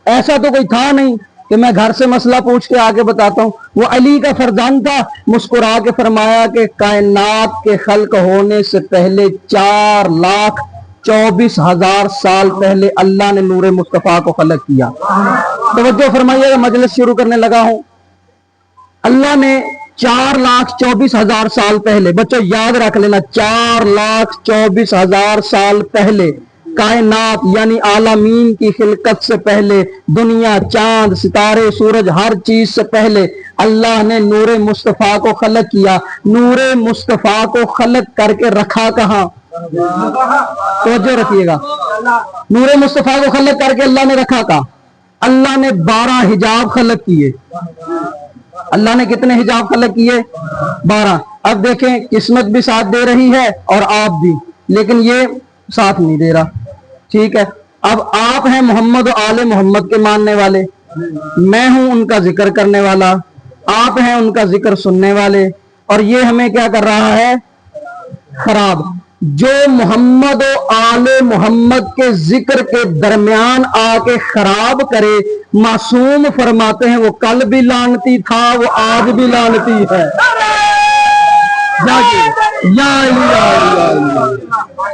ऐसा तो कोई था नहीं कि मैं घर से मसला पूछ के आके बताता हूँ। वो अली का फरजान था, मुस्कुरा के फरमाया कि कायनात के खल्क होने से पहले 4,24,000 साल पहले अल्लाह ने नूरे मुस्तफा को खलक किया। तवज्जो फरमाइएगा, मजलिस शुरू करने लगा हूं। अल्लाह ने 4,24,000 साल पहले, बच्चों याद रख लेना, 4,24,000 साल पहले कायनात यानी आलमीन की खिलकत से पहले, दुनिया, चांद, सितारे, सूरज, हर चीज से पहले अल्लाह ने नूरे मुस्तफा को खलक किया। नूरे मुस्तफा को खलक करके रखा कहां? तवज्जो रखिएगा, नूरे मुस्तफा को खलक करके अल्लाह ने रखा कहां? अल्लाह ने 12 हिजाब खलक किए। अल्लाह ने कितने हिजाब खलक किए? 12। अब देखें, किस्मत भी साथ दे रही है और आप भी, लेकिन ये साथ नहीं दे रहा। ठीक है, अब आप हैं मोहम्मद और आले मोहम्मद के मानने वाले, मैं हूं उनका जिक्र करने वाला, आप हैं उनका जिक्र सुनने वाले, और ये हमें क्या कर रहा है? खराब। जो मोहम्मद और आले मोहम्मद के जिक्र के दरमियान आके खराब करे, मासूम फरमाते हैं वो कल भी लानती था, वो आज भी लानती है।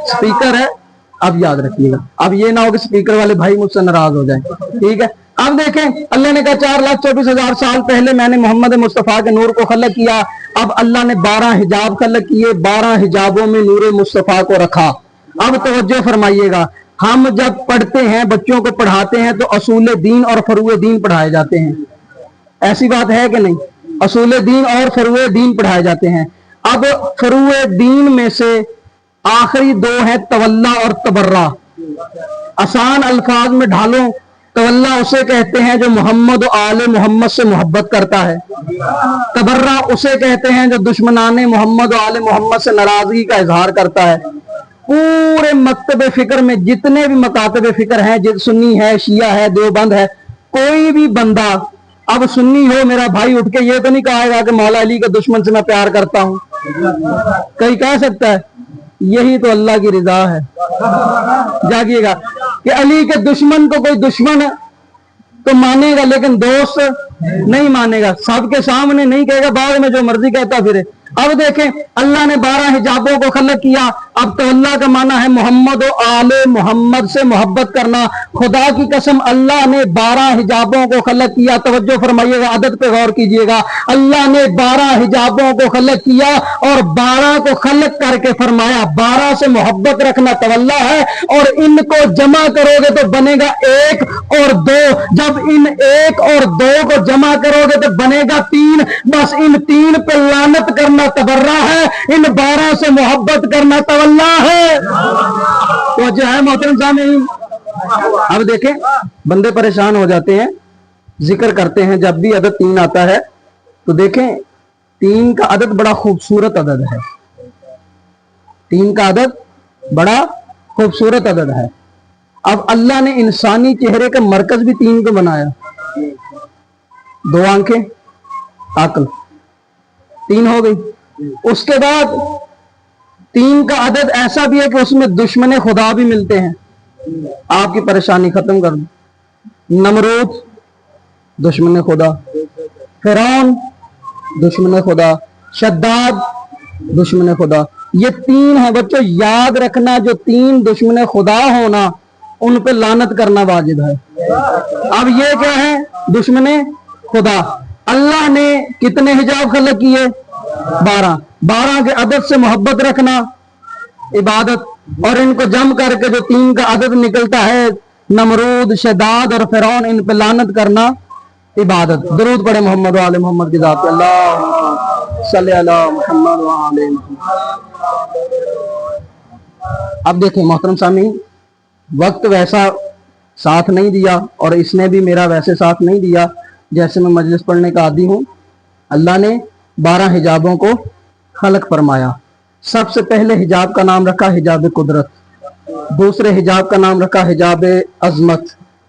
स्पीकर है, अब याद रखिएगा, अब ये ना हो कि स्पीकर वाले भाई मुझसे नाराज हो जाएं। ठीक है, अब देखें, अल्लाह ने कहा 4,24,000 साल पहले मैंने मोहम्मद मुस्तफा के नूर को खलक किया। अब अल्लाह ने 12 हिजाब खलक किए, 12 हिजाबों में नूर मुस्तफा को रखा। अब तवज्जो फरमाइएगा, हम जब पढ़ते हैं, बच्चों को पढ़ाते हैं, तो असूल दीन और फरूए दीन पढ़ाए जाते हैं। ऐसी बात है कि नहीं? असूल दीन और फरूए दीन पढ़ाए जाते हैं। अब फरूए दीन में से आखिरी 2 है तवल्ला और तबर्रा। आसान अल्फाज में ढालो, तवल्ला उसे कहते हैं जो मोहम्मद और आले मोहम्मद से मोहब्बत करता है। तबर्रा उसे कहते हैं जो दुश्मनाने मोहम्मद और आले मोहम्मद से नाराजगी का इजहार करता है। पूरे मकतब फिक्र में जितने भी मकातब फिक्र हैं, जिस सुन्नी है, शिया है, देवबंद है, कोई भी बंदा अब सुन्नी हो मेरा भाई उठ के ये तो नहीं कहेगा कि मौला अली के दुश्मन से मैं प्यार करता हूं। कहीं कह सकता है? यही तो अल्लाह की रिजा है। जागिएगा कि अली के दुश्मन को कोई दुश्मन तो मानेगा, लेकिन दोस्त नहीं मानेगा। सबके सामने नहीं कहेगा, बाद में जो मर्जी कहता फिरे। अब देखें, अल्लाह ने 12 हिजाबों को खलक किया। अब तो अल्लाह का माना है मोहम्मद और आले मोहम्मद से मोहब्बत करना। खुदा की कसम, अल्लाह ने 12 हिजाबों को खलक किया। तवज्जो फरमाइएगा, आदत पे गौर कीजिएगा। अल्लाह ने 12 हिजाबों को खलक किया और 12 को खलक करके फरमाया 12 से मोहब्बत रखना तवल्ला है, और इनको जमा करोगे तो बनेगा 1 और 2। जब इन 1 और 2 को जमा करोगे तो बनेगा 3। बस इन 3 पे लानत करना तबर्रा है, इन 12 से मोहब्बत करना तवल्ला है। तो जो है मोहतरम सामीन, अब देखें, बंदे परेशान हो जाते हैं, जिक्र करते हैं, जब भी अदद 3 आता है तो देखें 3 का अदद बड़ा खूबसूरत अदद है। 3 का अदद बड़ा खूबसूरत अदद है। अब अल्लाह ने इंसानी चेहरे का मरकज भी 3 को बनाया। 2 आंखें, अक्ल, 3 हो गई। उसके बाद 3 का अदद ऐसा भी है कि उसमें दुश्मन खुदा भी मिलते हैं। आपकी परेशानी खत्म कर दो। नमरूद दुश्मन खुदा, फिरौन दुश्मन खुदा, शद्दाद दुश्मन खुदा। ये 3 है बच्चों, याद रखना। जो 3 दुश्मन खुदा होना, उन पे लानत करना वाजिब है। अब ये क्या है? दुश्मन खुदा। अल्लाह ने कितने हिजाब खलक किए? 12। 12 के अदद से मोहब्बत रखना इबादत, और इनको जम करके जो 3 का अदद निकलता है, नमरूद, शदाद और फिरौन, इन पे लानत करना इबादत। दरूद पढ़े मोहम्मद वाले मोहम्मद की जात पे, अल्लाह सल्ली अला मुहम्मद व आले मुहम्मद। अब देखिए मोहतरम सामीन, वक्त वैसा साथ नहीं दिया और इसने भी मेरा वैसे साथ नहीं दिया जैसे मैं मजलिस पढ़ने का आदी हूँ। अल्लाह ने 12 हिजाबों को खलक फरमाया। सबसे पहले हिजाब का नाम रखा हिजाब कुदरत, दूसरे हिजाब का नाम रखा हिजाब अजमत,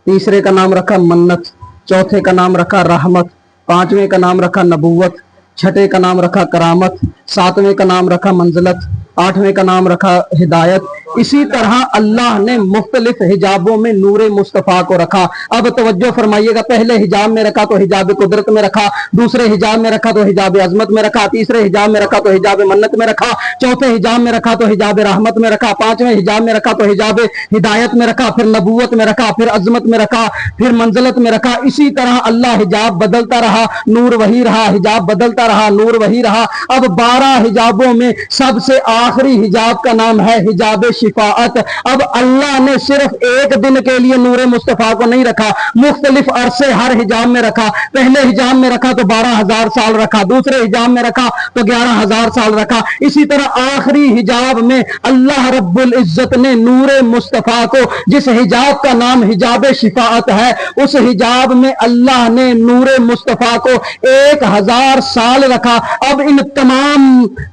तीसरे का नाम रखा मन्नत, चौथे का नाम रखा रहमत, पांचवें का नाम रखा नबूवत, छठे का नाम रखा करामत, सातवें का नाम रखा मंजिलत, 8वें का नाम रखा हिदायत। इसी तरह अल्लाह ने मुख्तलिफ हिजाबों में नूर मुस्तफ़ा को रखा। अब तवज्जो फरमाइएगा, पहले हिजाब में रखा तो हिजाब कुदरत में रखा, दूसरे हिजाब में रखा तो हिजाब अजमत में रखा, तीसरे हिजाब में रखा तो हिजाब मन्नत में रखा, चौथे हिजाब में रखा तो हिजाब रहमत में रखा, पांचवें हिजाब में रखा तो हिजाब हिदायत में रखा, फिर नबूवत में रखा, फिर अजमत में रखा, फिर मंजिलत में रखा। इसी तरह अल्लाह हिजाब बदलता रहा, नूर वही रहा, हिजाब बदलता रहा, नूर वही रहा। अब 12 हिजाबों में सबसे आखिरी हिजाब का नाम है हिजाब शिफाअत। अब अल्लाह ने सिर्फ एक दिन के लिए नूर मुस्तफ़ा को नहीं रखा, मुख्तलिफ अरसे हर हिजाब में रखा। पहले हिजाब में रखा तो 12,000 साल रखा, दूसरे हिजाब में रखा तो 11,000 साल रखा। इसी तरह आखिरी हिजाब में अल्लाह रब्बुल इज्जत ने नूर मुस्तफ़ा को, जिस हिजाब का नाम हिजाब शिफाअत है, उस हिजाब में अल्लाह ने नूर मुस्तफ़ा को 1000 साल रखा। अब इन तमाम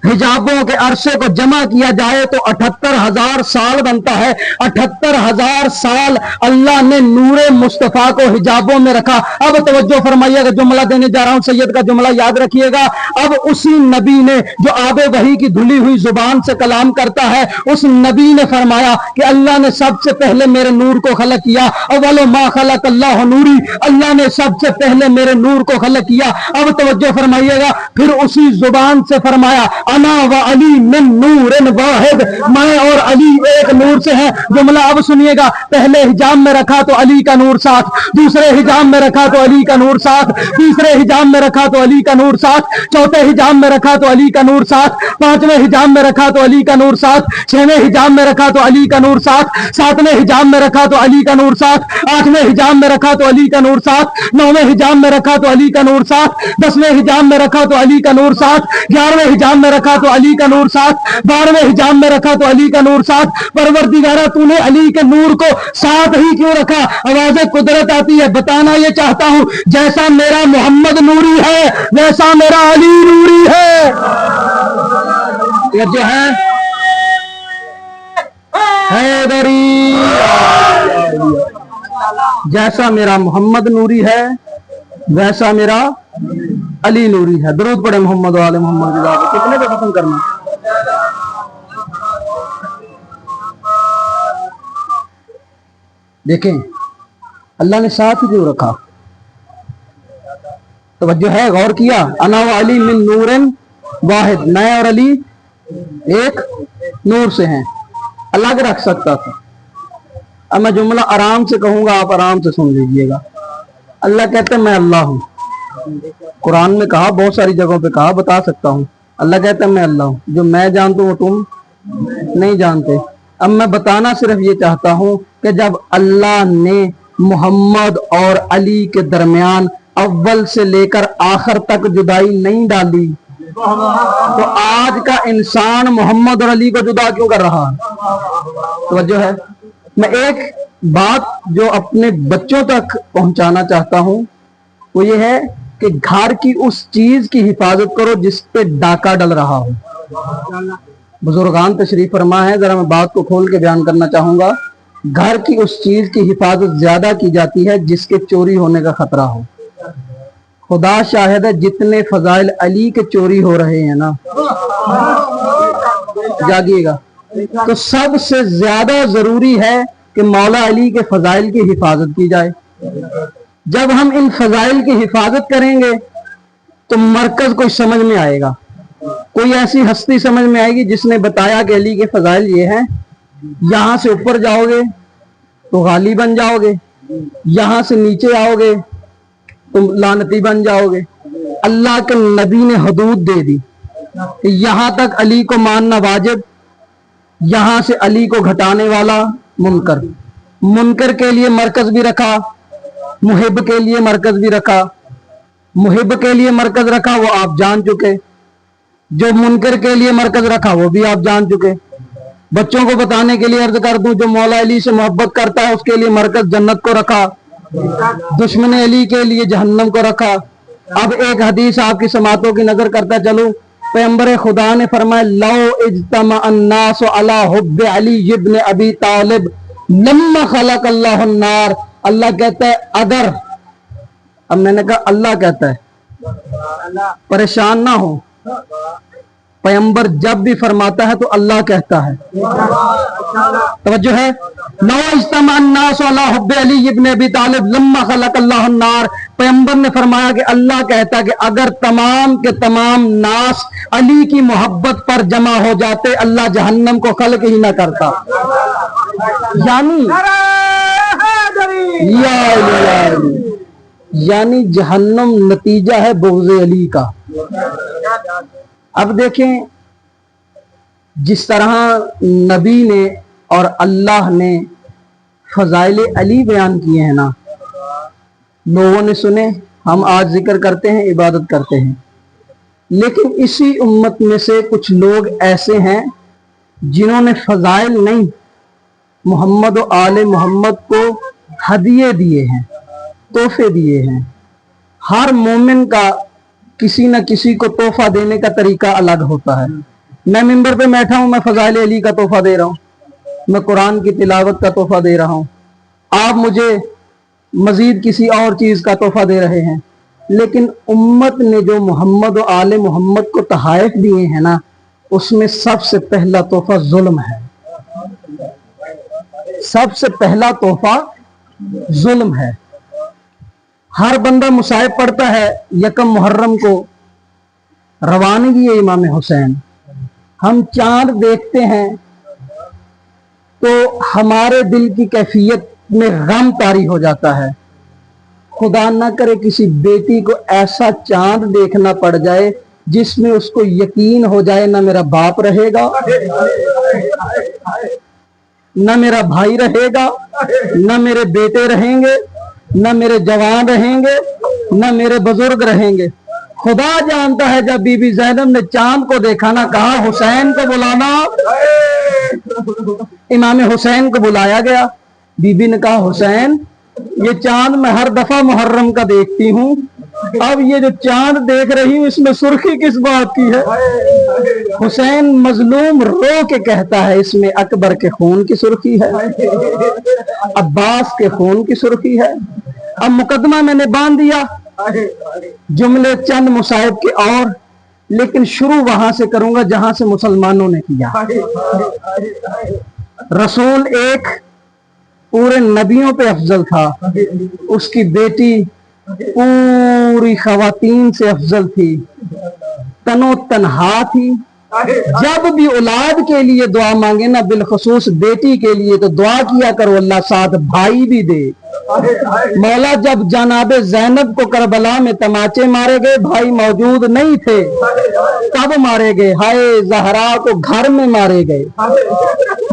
हिजाबों के अरसे को जमा किया जाए तो 78,000 साल बनता है। 78,000 साल अल्लाह ने नूरे मुस्तफ़ा को हिजाबों में रखा। अब तवज्जो फरमाइएगा, जुमला देने जा रहा हूं, सैयद का जुमला याद रखिएगा। अब उसी नबी ने जो आबे वही की धुली हुई जुबान से कलाम करता है, उस नबी ने फरमाया कि अल्लाह ने सबसे पहले मेरे नूर को खलक किया। अव्वलु मा खलक अल्लाह नूरी, अल्लाह ने सबसे पहले मेरे नूर को खलक किया। अब तवज्जो फरमाइएगा, फिर उसी जुबान से फरमाया अना व अली मिन नूरिन वाहिद, मैं और अली एक नूर से हैं। जुमला अब सुनिएगा, पहले हिजाब में रखा तो अली का नूर 7, दूसरे हिजाब में रखा तो अली का नूर 7, तीसरे हिजाब में रखा तो अली का नूर 7, चौथे हिजाब में रखा तो अली का नूर 7, पांचवें हिजाब में रखा तो अली का नूर 7, छठवें हिजाब में रखा तो अली का नूर 7, सातवें हिजाब में रखा तो अली का नूर 7, आठवें हिजाब में रखा तो अली का नूर 7, नौवें हिजाब में रखा तो अली का नूर 7, 10वें हिजाब में रखा तो अली का नूर 7, 11वें हिजाब में रखा तो अली का नूर 7, 12वें हिजाब में रखा तो अली का नूर 7। परवरदिगारा तूने अली के नूर को 7 ही क्यों रखा? आवाज़ कुदरत आती है, बताना ये चाहता हूं, जैसा मेरा मोहम्मद नूरी है वैसा मेरा अली नूरी है। ये जो है हैदरी, जैसा मेरा मोहम्मद नूरी है वैसा मेरा अली नूरी है। दरूद पढ़े मोहम्मद वाले मोहम्मद की जात। कितने पे खत्म करना? देखें अल्लाह ने 7 क्यों रखा? तवज्जो है, गौर किया? अना व अली मिन नूरिन वाहिद, मैं और अली एक नूर से हैं। अलग रख सकता था। अब मैं जुमला आराम से कहूंगा, आप आराम से सुन लीजिएगा। अल्लाह कहते हैं मैं अल्लाह हूं। कुरान में कहा, बहुत सारी जगहों पे कहा, बता सकता हूं। अल्लाह कहता है मैं अल्लाह हूं। जो मैं जानता हूं वो तुम नहीं जानते। अब मैं बताना सिर्फ ये चाहता हूं कि जब अल्लाह ने मोहम्मद और अली के दरमियान अव्वल से लेकर आखिर तक जुदाई नहीं डाली, तो आज का इंसान मोहम्मद और अली को जुदा क्यों कर रहा है? तो जो है, मैं एक बात जो अपने बच्चों तक पहुंचाना चाहता हूं वो ये है कि घर की उस चीज की हिफाजत करो जिस पे डाका डल रहा हो। बुजुर्गान तशरीफ फरमा है, जरा मैं बात को खोल के बयान करना चाहूंगा। घर की उस चीज की हिफाजत ज्यादा की जाती है जिसके चोरी होने का खतरा हो। खुदा शाहिद है, जितने फजाइल अली के चोरी हो रहे हैं ना, जागिएगा, तो सबसे ज्यादा जरूरी है कि मौला अली के फजाइल की हिफाजत की जाए। जब हम इन फजाइल की हिफाजत करेंगे तो मरकज कोई समझ में आएगा, कोई ऐसी हस्ती समझ में आएगी जिसने बताया कि अली के फजाइल ये हैं। यहां से ऊपर जाओगे तो गाली बन जाओगे, यहां से नीचे आओगे तुम लानती बन जाओगे। अल्लाह के नबी ने हदूद दे दी कि यहां तक अली को मानना वाजिब, यहां से अली को घटाने वाला मुनकर। मुनकर के लिए मरकज भी रखा, मुहिब के लिए मरकज भी रखा। मुहिब के लिए मरकज रखा वो आप जान चुके, जो मुनकर के लिए मरकज रखा वो भी आप जान चुके। बच्चों को बताने के लिए अर्ज कर दूं, जो मौला अली से मोहब्बत करता है उसके लिए मरकज जन्नत को रखा, दुश्मन अली के लिए जहन्नम को रखा। अब एक हदीस आपकी समातों की नजर करता चलूं। पैगंबर खुदा ने फरमाया, लौ इज्तमा अन्नास अला हुब्ब अली इब्न अबी तालिब लम्मा खलक अल्लाह अन्नार। अल्लाह कहता है अगर, अब मैंने कहा अल्लाह कहता है, परेशान ना हो, पैगंबर जब भी फरमाता है तो अल्लाह कहता है। तवज्जो है। लो इज्तमान नास अला हुब्बे अली इब्न अबी तालिब लम्मा खलक़ल्लाहु अन्नार। पैगंबर ने फरमाया कि अल्लाह कहता कि अगर तमाम के तमाम नास अली की मोहब्बत पर जमा हो जाते, अल्लाह जहन्नम को खल्क ही ना करता। यानी जहन्नम नतीजा है बुग़्ज़ अली का। अब देखें, जिस तरह नबी ने और अल्लाह ने फजाइल अली बयान किए हैं ना, लोगों ने सुने, हम आज जिक्र करते हैं, इबादत करते हैं। लेकिन इसी उम्मत में से कुछ लोग ऐसे हैं जिन्होंने फजाइल नहीं, मोहम्मद और आले मोहम्मद को हदिये दिए हैं, तोहफे दिए हैं। हर मोमिन का किसी न किसी को तोहफा देने का तरीका अलग होता है। मैं मिंबर पे बैठा हूं, मैं फजाइल अली का तोहफा दे रहा हूं, मैं कुरान की तिलावत का तोहफा दे रहा हूं, आप मुझे मजीद किसी और चीज का तोहफा दे रहे हैं। लेकिन उम्मत ने जो मोहम्मद और आले मोहम्मद को तहाइफ दिए हैं ना, उसमें सबसे पहला तोहफा जुल्म है। सबसे पहला तोहफा जुल्म है। हर बंदा मुसाहिब पढ़ता है, यकम मुहर्रम को रवानगी है इमाम हुसैन। हम चांद देखते हैं तो हमारे दिल की कैफियत में गम तारी हो जाता है। खुदा ना करे किसी बेटी को ऐसा चांद देखना पड़ जाए जिसमें उसको यकीन हो जाए ना मेरा बाप रहेगा, ना मेरा भाई रहेगा, ना मेरे बेटे रहेंगे, ना मेरे जवान रहेंगे, ना मेरे बुजुर्ग रहेंगे। खुदा जानता है, जब बीबी ज़ैनब ने चांद को देखा ना, कहा हुसैन को बुलाना। इमाम हुसैन को बुलाया गया। बीबी ने कहा हुसैन, ये चांद मैं हर दफा मुहर्रम का देखती हूँ, अब ये जो चांद देख रही हूँ इसमें सुर्खी किस बात की है? हुसैन मजलूम रो के कहता है, इसमें अकबर के खून की सुर्खी है, अब्बास के खून की सुर्खी है। अब मुकदमा मैंने बांध दिया, जुमले चंद मुसाहिब के और, लेकिन शुरू वहां से करूंगा जहां से मुसलमानों ने किया। रसूल एक पूरे नबियों पे अफजल था, उसकी बेटी पूरी खवातीन से अफजल थी, तनो तन्हा थी। जब भी औलाद के लिए दुआ मांगे ना, बिलखसूस बेटी के लिए तो दुआ किया करो अल्लाह साथ भाई भी दे। मौला जब जनाबे ज़ैनब को करबला में तमाचे मारे गए, भाई मौजूद नहीं थे, तब मारे गए। हाय ज़हरा को घर में मारे गए।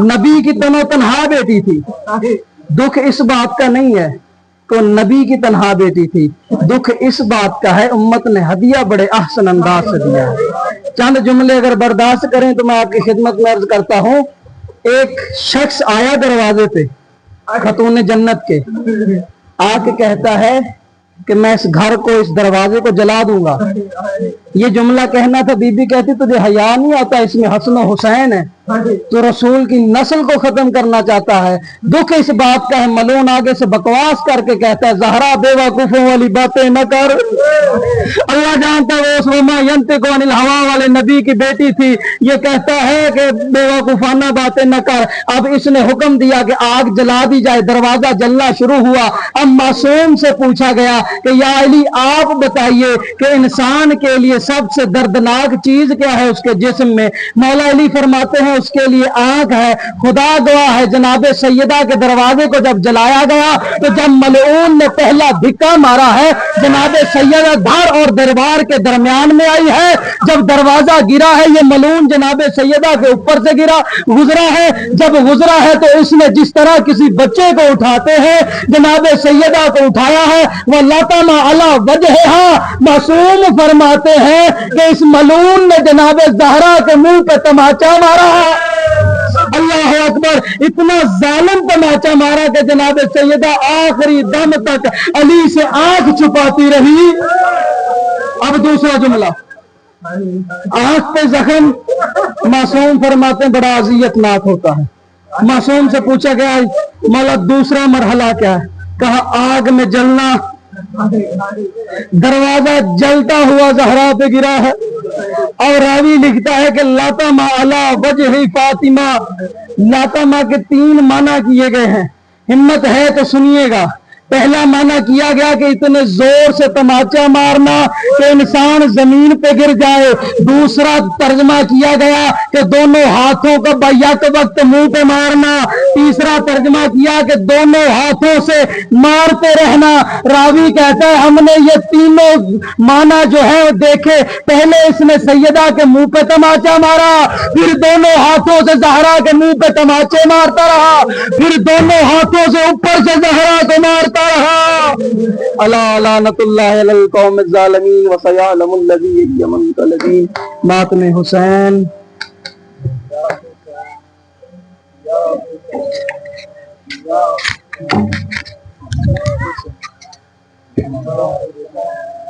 नबी की तनो तन्हा बेटी थी। दुख इस बात का नहीं है तो नबी की तन्हा बेटी थी, दुख इस बात का है उम्मत ने हदिया बड़े अहसन अंदाज से दिया है। चंद जुमले अगर बर्दाश्त करें तो मैं आपकी खिदमत में अर्ज करता हूं। एक शख्स आया दरवाजे पे, खतून जन्नत के, आके कहता है कि मैं इस घर को, इस दरवाजे को जला दूंगा। ये जुमला कहना था, बीबी कहती तुझे हया नहीं आता, इसमें हसन हुसैन है, तो रसूल की नस्ल को खत्म करना चाहता है। दुख इस बात का है, मलून आगे से बकवास करके कहता है ज़हरा बेवकूफों वाली बातें न कर। अल्लाह जानता है वो यंतिकु अनिल हवा वाले नबी की बेटी थी, ये कहता है कि बेवकूफाना बातें न कर। अब इसने हुक्म दिया कि आग जला दी जाए, दरवाजा जलना शुरू हुआ। अब मासूम से पूछा गया कि या अली आप बताइए कि इंसान के लिए सबसे दर्दनाक चीज क्या है उसके जिस्म में? मौला अली फरमाते हैं उसके लिए आंख है। खुदा गवाह है, जनाबे सैयदा के दरवाजे को जब जलाया गया तो जब मलऊन ने पहला धिक्का मारा है, जनाबे सैयदा घर और दरबार के दरमियान में आई है। जब दरवाजा गिरा है, ये मलऊन जनाबे सैयदा के ऊपर से गिरा गुजरा है। जब गुजरा है तो इसने जिस तरह किसी बच्चे को उठाते हैं, जनाबे सैयदा को उठाया है। वह लतमा अला वजहा, मासूम फरमाते हैं कि इस मलून ने जनाबे ज़हरा के मुंह पे तमाचा मारा है। अल्लाह अकबर, इतना जालिम तमाचा मारा कि जनाबे सैयदा आखिरी दम तक अली से आंख छुपाती रही। अब दूसरा जुमला, आंख पे जख्म, मासूम फरमाते बड़ा अजियतनाक होता है। मासूम से पूछा गया मौला दूसरा मरहला क्या है? कहा आग में जलना। दरवाजा जलता हुआ ज़हरा पे गिरा है। اور راوی لکھتا ہے کہ لاتما علی وجہ فاطمہ، لاتما کے 3 معنی کیے گئے ہیں، ہمت ہے تو سنیے گا۔ پہلا معنی کیا گیا کہ اتنے زور سے تماچا مارنا کہ انسان زمین پہ گر جائے۔ دوسرا ترجمہ کیا گیا کہ دونوں ہاتھوں کا بیک وقت منہ پہ مارنا۔ تیسرا ترجمہ کیا کہ دونوں ہاتھوں سے مارتے رہنا۔ راوی کہتا ہے ہم نے یہ تینوں معنی جو ہے دیکھے، پہلے اس نے سیدہ کے منہ پہ تماچا مارا، پھر دونوں ہاتھوں سے زہرا کے منہ پہ تماچے مارتا رہا، پھر دونوں ہاتھوں سے اوپر سے زہرا کو مارتا رہا۔ الا لعنت اللہ علی القوم الظالمین وسیعلم الذین یمنقلبون۔ ماتم حسین۔